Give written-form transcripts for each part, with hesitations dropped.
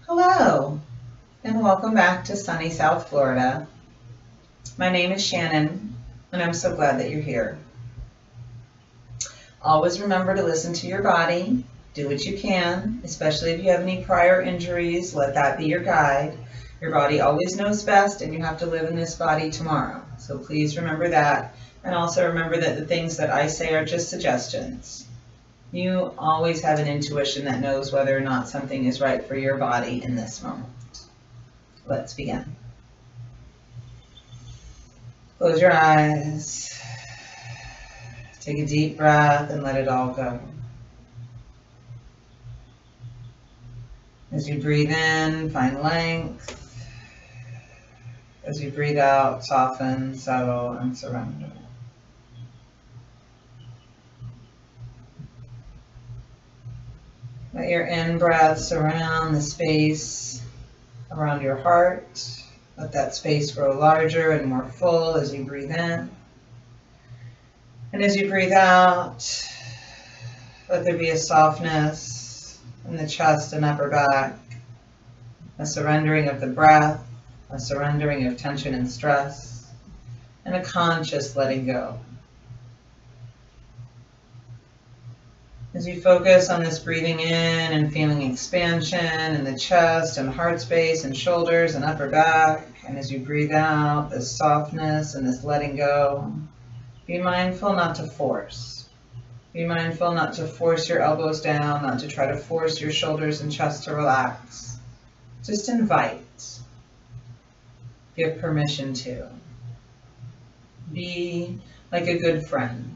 Hello, and welcome back to sunny South Florida. My name is Shannon, and I'm so glad that you're here. Always remember to listen to your body, do what you can, especially if you have any prior injuries, let that be your guide. Your body always knows best, and you have to live in this body tomorrow. So please remember that, and also remember that the things that I say are just suggestions. You always have an intuition that knows whether or not something is right for your body in this moment. Let's begin. Close your eyes. Take a deep breath and let it all go. As you breathe in, find length. As you breathe out, soften, settle, and surrender. Let your in-breath surround the space around your heart. Let that space grow larger and more full as you breathe in. And as you breathe out, let there be a softness in the chest and upper back, a surrendering of the breath, a surrendering of tension and stress, and a conscious letting go. As you focus on this breathing in and feeling expansion in the chest and heart space and shoulders and upper back, and as you breathe out, this softness and this letting go, be mindful not to force. Be mindful not to force your elbows down, not to try to force your shoulders and chest to relax. Just invite. Give permission to. Be like a good friend,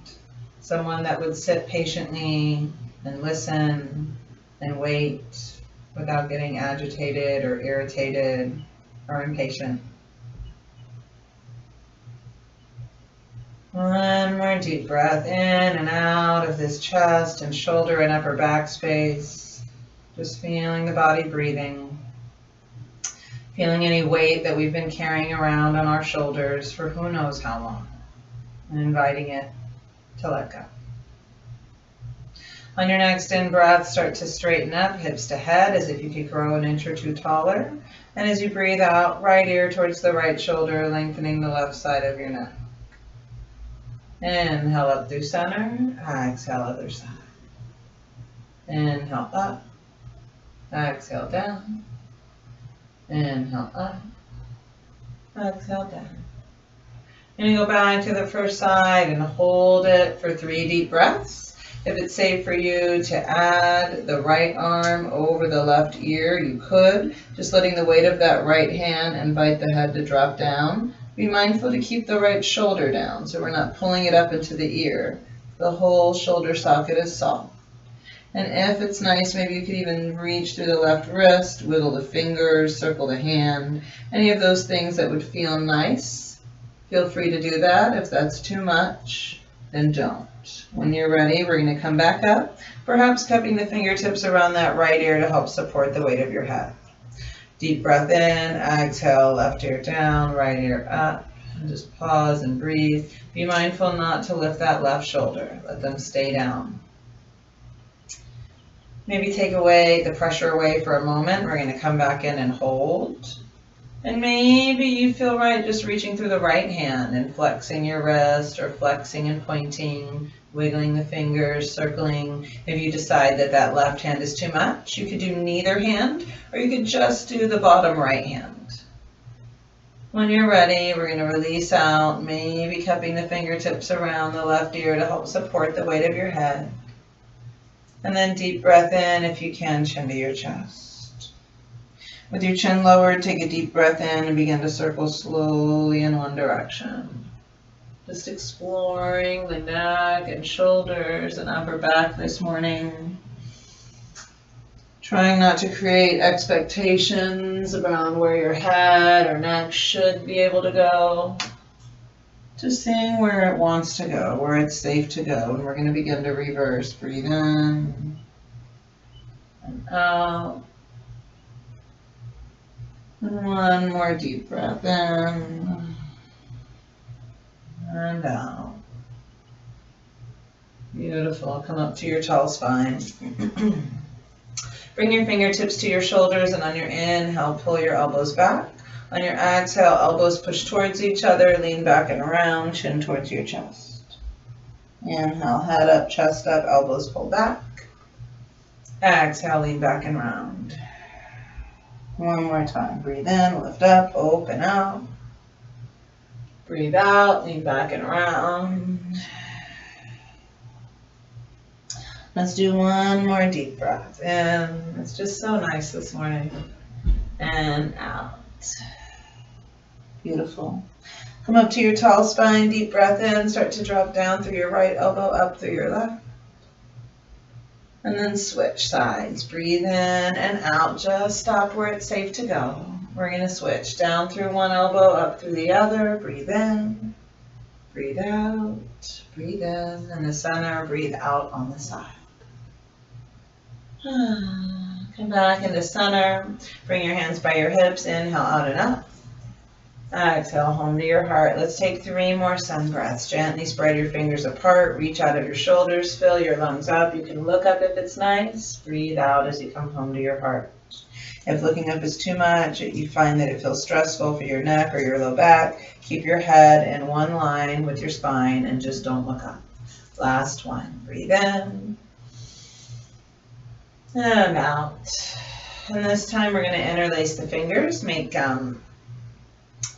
someone that would sit patiently and listen and wait without getting agitated or irritated or impatient. One more deep breath in and out of this chest and shoulder and upper back space. Just feeling the body breathing. Feeling any weight that we've been carrying around on our shoulders for who knows how long. And inviting it to let go. On your next in-breath, start to straighten up, hips to head, as if you could grow an inch or two taller. And as you breathe out, right ear towards the right shoulder, lengthening the left side of your neck. Inhale up through center, exhale other side. Inhale up, exhale down. Inhale up, exhale down. And you go back to the first side and hold it for 3 deep breaths. If it's safe for you to add the right arm over the left ear, you could. Just letting the weight of that right hand invite the head to drop down. Be mindful to keep the right shoulder down so we're not pulling it up into the ear. The whole shoulder socket is soft. And if it's nice, maybe you could even reach through the left wrist, wiggle the fingers, circle the hand, any of those things that would feel nice. Feel free to do that. If that's too much, then don't. When you're ready, we're going to come back up, perhaps cupping the fingertips around that right ear to help support the weight of your head. Deep breath in, exhale, left ear down, right ear up, and just pause and breathe. Be mindful not to lift that left shoulder. Let them stay down. Maybe take away the pressure away for a moment. We're going to come back in and hold. And maybe you feel right just reaching through the right hand and flexing your wrist or flexing and pointing, wiggling the fingers, circling. If you decide that that left hand is too much, you could do neither hand, or you could just do the bottom right hand. When you're ready, we're going to release out, maybe cupping the fingertips around the left ear to help support the weight of your head. And then deep breath in, if you can, chin to your chest. With your chin lowered, take a deep breath in and begin to circle slowly in one direction. Just exploring the neck and shoulders and upper back this morning. Trying not to create expectations around where your head or neck should be able to go. Just seeing where it wants to go, where it's safe to go. And we're going to begin to reverse. Breathe in and out. And one more deep breath in and out. Beautiful. Come up to your tall spine. Bring your fingertips to your shoulders, and on your inhale, pull your elbows back. On your exhale, elbows push towards each other, lean back and around, chin towards your chest. Inhale, head up, chest up, elbows pull back. Exhale, lean back and round. One more time. Breathe in, lift up, open out. Breathe out, lean back and round. Let's do one more deep breath in. It's just so nice this morning. And out. Beautiful. Come up to your tall spine, deep breath in. Start to drop down through your right elbow, up through your left. And then switch sides. Breathe in and out. Just stop where it's safe to go. We're going to switch down through one elbow, up through the other. Breathe in. Breathe out. Breathe in the center. Breathe out on the side. Come back into center. Bring your hands by your hips. Inhale out and up. Exhale home to your heart. Let's take 3 more sun breaths. Gently spread your fingers apart. Reach out of your shoulders. Fill your lungs up. You can look up if it's nice. Breathe out as you come home to your heart. If looking up is too much, you find that it feels stressful for your neck or your low back, keep your head in one line with your spine and just don't look up. Last one. Breathe in. And out. And this time we're going to interlace the fingers. Make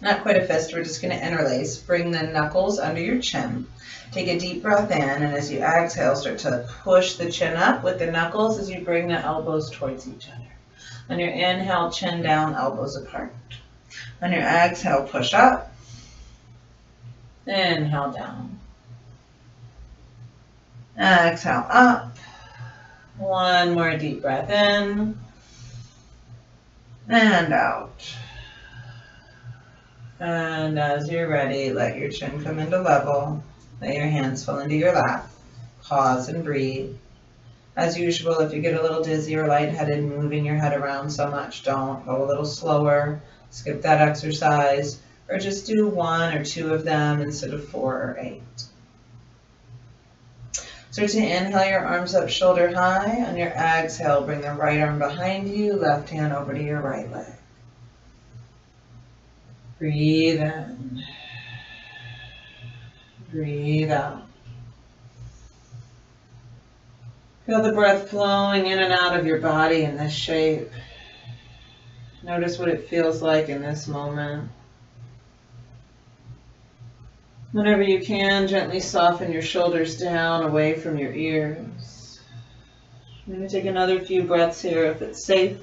not quite a fist, we're just going to interlace. Bring the knuckles under your chin. Take a deep breath in, and as you exhale, start to push the chin up with the knuckles as you bring the elbows towards each other. On your inhale, chin down, elbows apart. On your exhale, push up. Inhale down. Exhale up. One more deep breath in. And out. And as you're ready, let your chin come into level. Let your hands fall into your lap. Pause and breathe. As usual, if you get a little dizzy or lightheaded moving your head around so much, don't. Go a little slower. Skip that exercise. Or just do 1 or 2 of them instead of 4 or 8. Start to inhale your arms up shoulder high. On your exhale, bring the right arm behind you, left hand over to your right leg. Breathe in. Breathe out. Feel the breath flowing in and out of your body in this shape. Notice what it feels like in this moment. Whenever you can, gently soften your shoulders down away from your ears. I'm going to take another few breaths here if it's safe.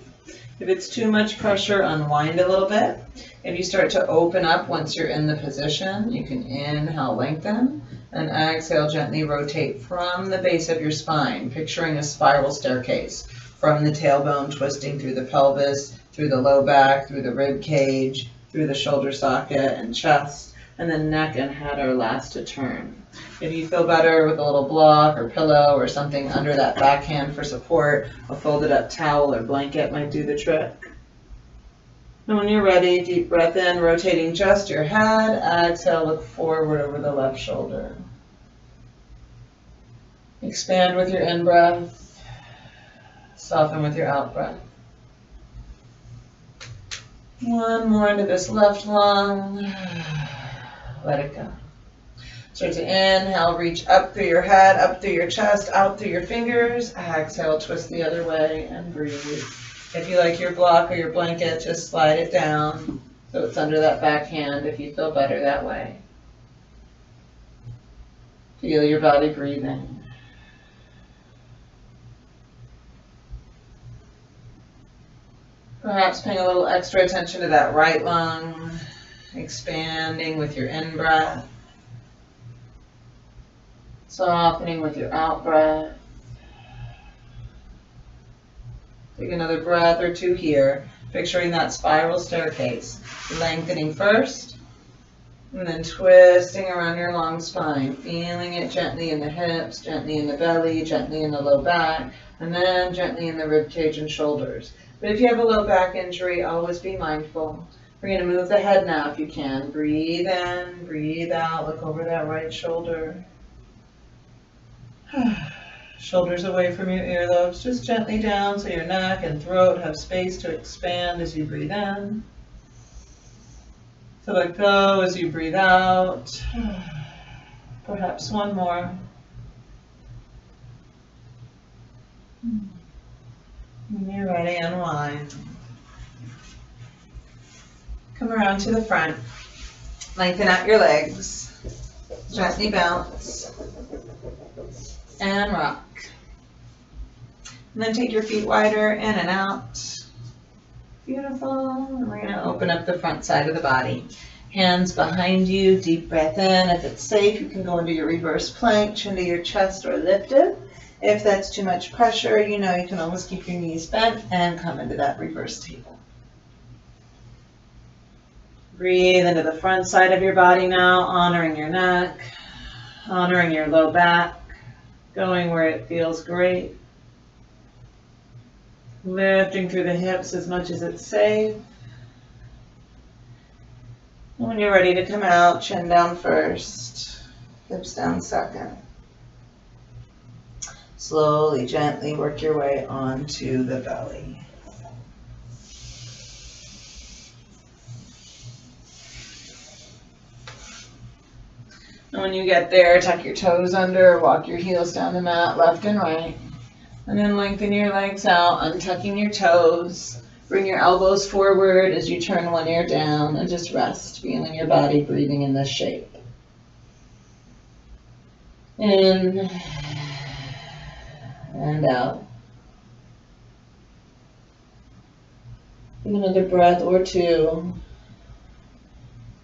If it's too much pressure, unwind a little bit. If you start to open up once you're in the position, you can inhale, lengthen, and exhale, gently rotate from the base of your spine, picturing a spiral staircase from the tailbone twisting through the pelvis, through the low back, through the rib cage, through the shoulder socket and chest, and then neck and head are last to turn. If you feel better with a little block or pillow or something under that backhand for support, a folded up towel or blanket might do the trick. And when you're ready, deep breath in, rotating just your head. Exhale, look forward over the left shoulder. Expand with your in-breath. Soften with your out-breath. One more into this left lung. Let it go. Start to inhale, reach up through your head, up through your chest, out through your fingers. Exhale, twist the other way and breathe. If you like your block or your blanket, just slide it down so it's under that backhand if you feel better that way. Feel your body breathing. Perhaps paying a little extra attention to that right lung, expanding with your in-breath, softening with your out-breath. Take another breath or 2 here, picturing that spiral staircase, lengthening first, and then twisting around your long spine, feeling it gently in the hips, gently in the belly, gently in the low back, and then gently in the rib cage and shoulders. But if you have a low back injury, always be mindful. We're going to move the head now if you can. Breathe in, breathe out, look over that right shoulder. Shoulders away from your earlobes, just gently down so your neck and throat have space to expand as you breathe in. So let go as you breathe out. Perhaps one more. When you're ready, unwind. Come around to the front. Lengthen out your legs. Gently bounce. And rock. And then take your feet wider, in and out. Beautiful. And we're going to open up the front side of the body. Hands behind you, deep breath in. If it's safe, you can go into your reverse plank, chin to your chest or lifted. If that's too much pressure, you know you can always keep your knees bent and come into that reverse table. Breathe into the front side of your body now, honoring your neck, honoring your low back, going where it feels great. Lifting through the hips as much as it's safe. When you're ready to come out, chin down first, hips down second. Slowly, gently work your way onto the belly. And when you get there, tuck your toes under, walk your heels down the mat, left and right. And then lengthen your legs out, untucking your toes. Bring your elbows forward as you turn one ear down and just rest, feeling your body breathing in this shape. In and out. Give another breath or two.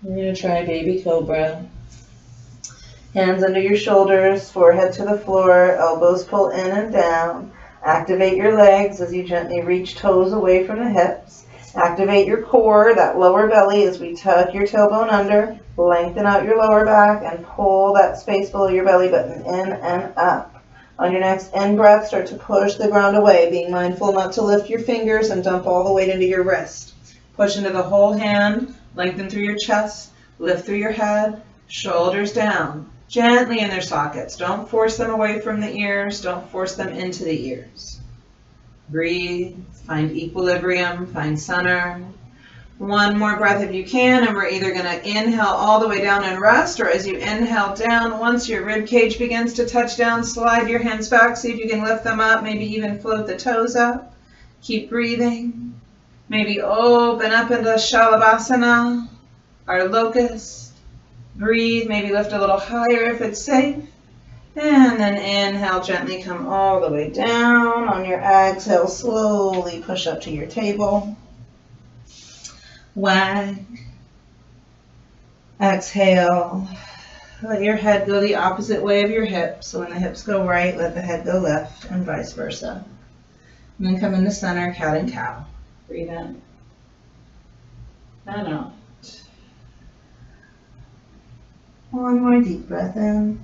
We're going to try baby cobra. Hands under your shoulders, forehead to the floor, elbows pull in and down. Activate your legs as you gently reach toes away from the hips. Activate your core, that lower belly, as we tuck your tailbone under. Lengthen out your lower back and pull that space below your belly button in and up. On your next in-breath, start to push the ground away, being mindful not to lift your fingers and dump all the weight into your wrist. Push into the whole hand, lengthen through your chest, lift through your head, shoulders down. Gently in their sockets. Don't force them away from the ears. Don't force them into the ears. Breathe. Find equilibrium. Find center. One more breath if you can, and we're either going to inhale all the way down and rest, or as you inhale down, once your rib cage begins to touch down, slide your hands back, see if you can lift them up, maybe even float the toes up. Keep breathing. Maybe open up into Shalabhasana, our locust. Breathe, maybe lift a little higher if it's safe. And then inhale, gently come all the way down. On your exhale, slowly push up to your table. Wag. Exhale. Let your head go the opposite way of your hips. So when the hips go right, let the head go left, and vice versa. And then come into center, cat and cow. Breathe in. And out. One more deep breath in.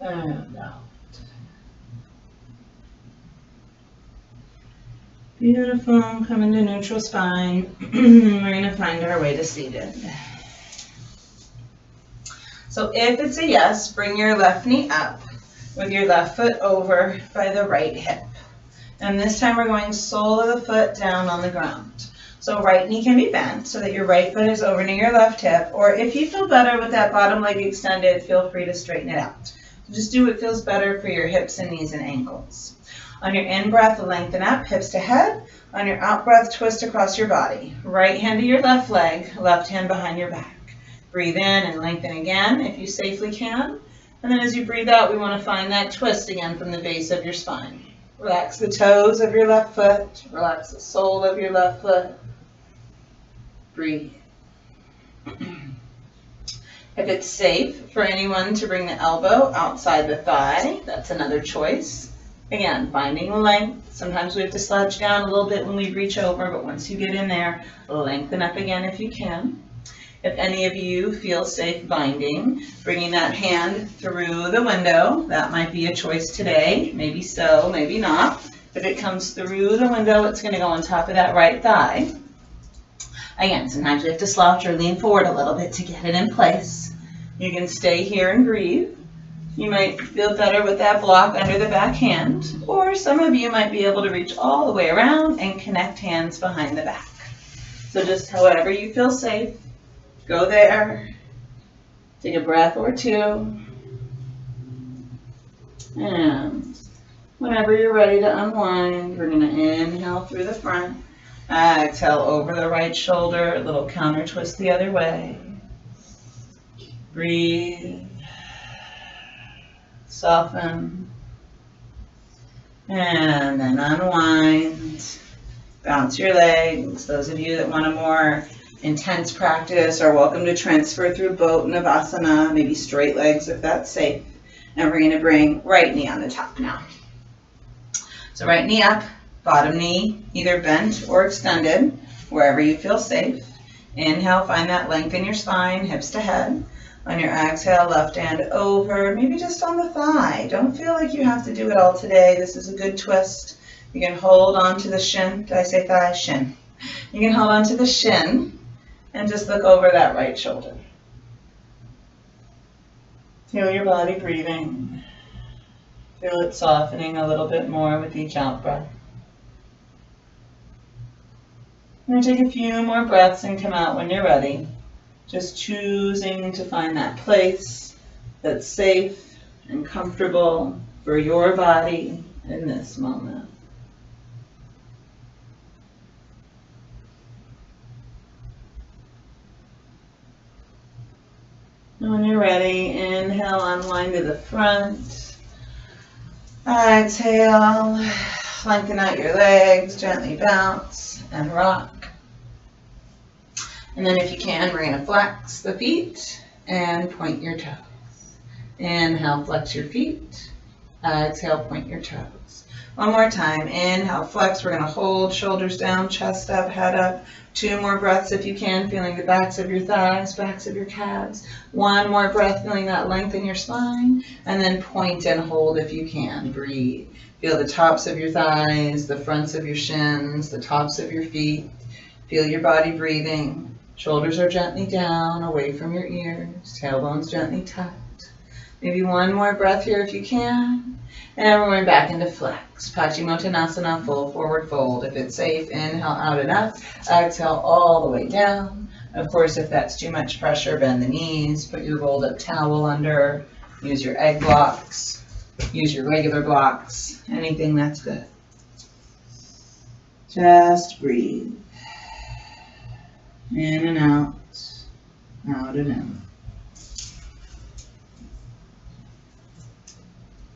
And out. Beautiful. Come into neutral spine. We're going to find our way to seated. So if it's a yes, bring your left knee up with your left foot over by the right hip. And this time we're going sole of the foot down on the ground. So right knee can be bent so that your right foot is over near your left hip, or if you feel better with that bottom leg extended, feel free to straighten it out. So just do what feels better for your hips and knees and ankles. On your in-breath, lengthen up, hips to head. On your out-breath, twist across your body. Right hand to your left leg, left hand behind your back. Breathe in and lengthen again if you safely can. And then as you breathe out, we want to find that twist again from the base of your spine. Relax the toes of your left foot. Relax the sole of your left foot. Breathe. If it's safe for anyone to bring the elbow outside the thigh, that's another choice. Again, finding length. Sometimes we have to slouch down a little bit when we reach over, but once you get in there, lengthen up again if you can. If any of you feel safe binding, bringing that hand through the window, that might be a choice today. Maybe so, maybe not. If it comes through the window, it's going to go on top of that right thigh. Again, sometimes we have to slouch or lean forward a little bit to get it in place. You can stay here and breathe. You might feel better with that block under the back hand, or some of you might be able to reach all the way around and connect hands behind the back. So just however you feel safe, go there, take a breath or two, and whenever you're ready to unwind, we're going to inhale through the front, exhale over the right shoulder, a little counter twist the other way. Breathe, soften, and then unwind. Bounce your legs. Those of you that want a more intense practice are welcome to transfer through boat Navasana, maybe straight legs if that's safe. And we're going to bring right knee on the top now. So right knee up, bottom knee either bent or extended, wherever you feel safe. Inhale, find that length in your spine, hips to head. On your exhale, left hand over, maybe just on the thigh. Don't feel like you have to do it all today. This is a good twist. You can hold on to the shin. Did I say thigh? Shin. You can hold on to the shin and just look over that right shoulder. Feel your body breathing. Feel it softening a little bit more with each out breath. And take a few more breaths and come out when you're ready. Just choosing to find that place that's safe and comfortable for your body in this moment. And when you're ready, inhale, unwind to the front. Exhale, lengthen out your legs, gently bounce and rock. And then if you can, we're going to flex the feet and point your toes. Inhale, flex your feet. Exhale, point your toes. One more time. Inhale, flex. We're going to hold shoulders down, chest up, head up. 2 more breaths if you can, feeling the backs of your thighs, backs of your calves. 1 more breath, feeling that length in your spine. And then point and hold if you can. Breathe. Feel the tops of your thighs, the fronts of your shins, the tops of your feet. Feel your body breathing. Shoulders are gently down, away from your ears. Tailbones gently tucked. Maybe 1 more breath here if you can. And we're going back into flex. Paschimottanasana, full forward fold. If it's safe, inhale out and up. Exhale all the way down. Of course, if that's too much pressure, bend the knees. Put your rolled up towel under. Use your egg blocks. Use your regular blocks. Anything that's good. Just breathe. In and out. Out and in.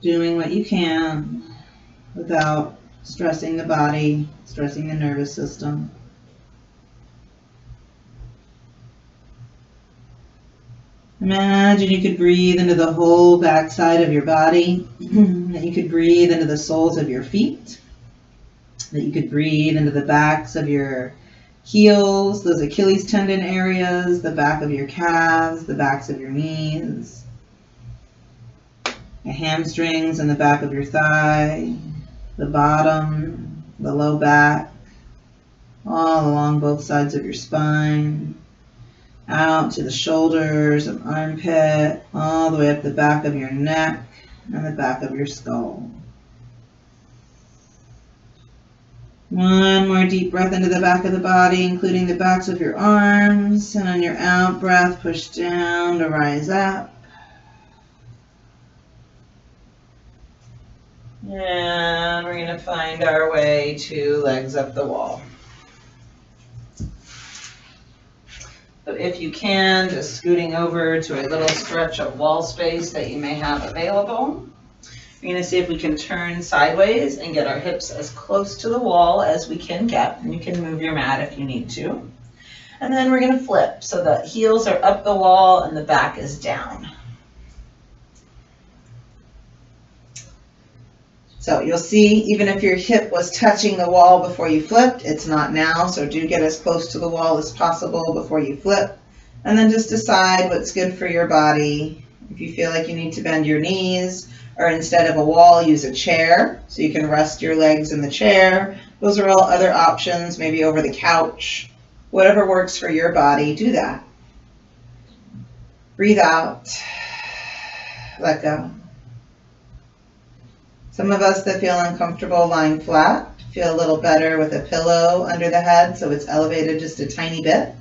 Doing what you can without stressing the body, stressing the nervous system. Imagine you could breathe into the whole backside of your body, that you could breathe into the soles of your feet, that you could breathe into the backs of your heels, those Achilles tendon areas, the back of your calves, the backs of your knees, the hamstrings and the back of your thigh, the bottom, the low back, all along both sides of your spine, out to the shoulders and armpit, all the way up the back of your neck and the back of your skull. 1 more deep breath into the back of the body, including the backs of your arms, and on your out breath, push down to rise up. And we're going to find our way to legs up the wall. So if you can, just scooting over to a little stretch of wall space that you may have available. We're going to see if we can turn sideways and get our hips as close to the wall as we can get. And you can move your mat if you need to. And then we're going to flip so the heels are up the wall and the back is down. So you'll see, even if your hip was touching the wall before you flipped, it's not now. So do get as close to the wall as possible before you flip. And then just decide what's good for your body. If you feel like you need to bend your knees, or instead of a wall, use a chair. So you can rest your legs in the chair. Those are all other options, maybe over the couch. Whatever works for your body, do that. Breathe out. Let go. Some of us that feel uncomfortable lying flat feel a little better with a pillow under the head so it's elevated just a tiny bit.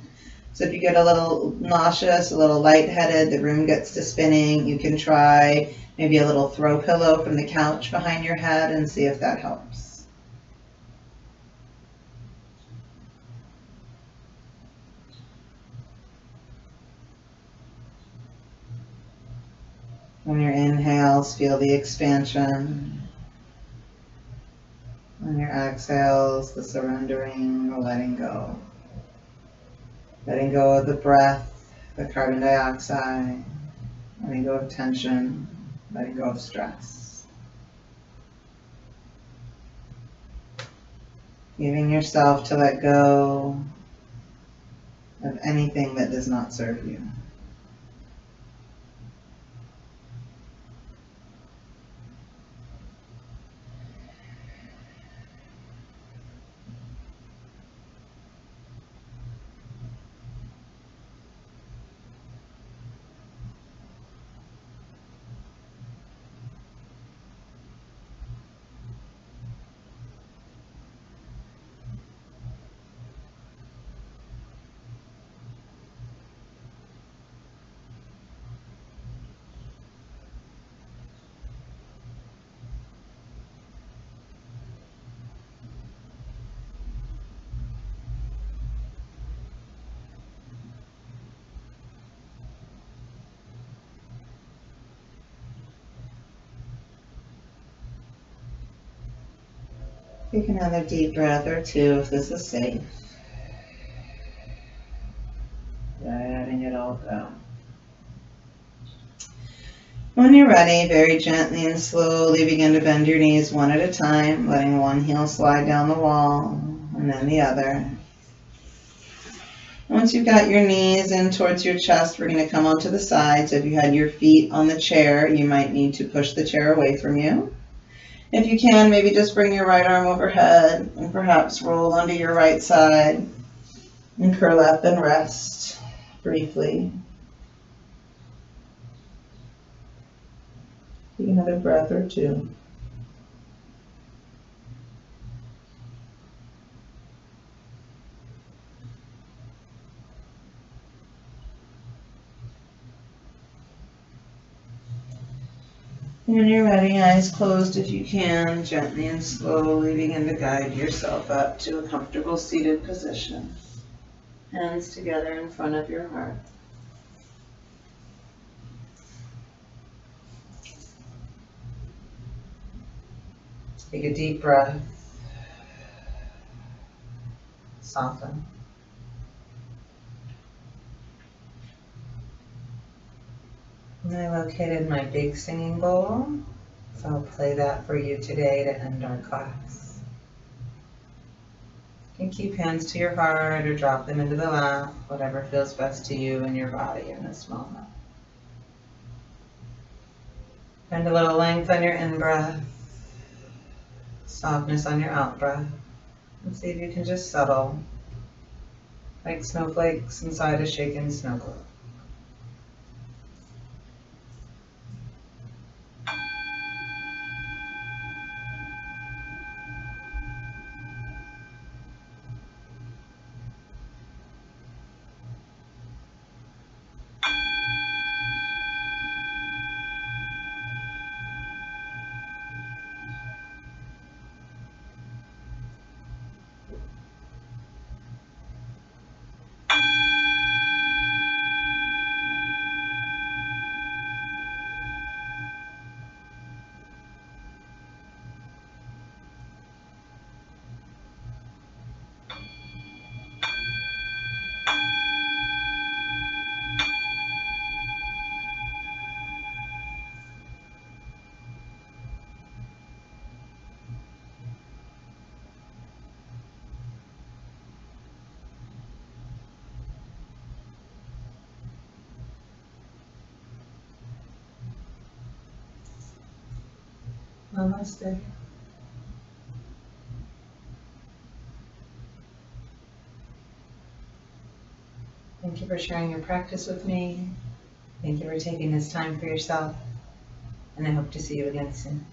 So if you get a little nauseous, a little lightheaded, the room gets to spinning, you can try maybe a little throw pillow from the couch behind your head and see if that helps. On your inhales, feel the expansion. On your exhales, the surrendering, the letting go. Letting go of the breath, the carbon dioxide, letting go of tension, letting go of stress. Giving yourself to let go of anything that does not serve you. Take another deep breath or two if this is safe. Letting it all go. When you're ready, very gently and slowly begin to bend your knees one at a time, letting one heel slide down the wall and then the other. Once you've got your knees in towards your chest, we're going to come onto the side. So if you had your feet on the chair, you might need to push the chair away from you. If you can, maybe just bring your right arm overhead and perhaps roll onto your right side and curl up and rest briefly. Take another breath or two. When you're ready, eyes closed if you can, gently and slowly begin to guide yourself up to a comfortable seated position. Hands together in front of your heart. Take a deep breath. Soften. And I located my big singing bowl, so I'll play that for you today to end our class. You can keep hands to your heart or drop them into the lap, whatever feels best to you and your body in this moment. Find a little length on your in-breath, softness on your out-breath, and see if you can just settle like snowflakes inside a shaken snow globe. Namaste. Thank you for sharing your practice with me. Thank you for taking this time for yourself. And I hope to see you again soon.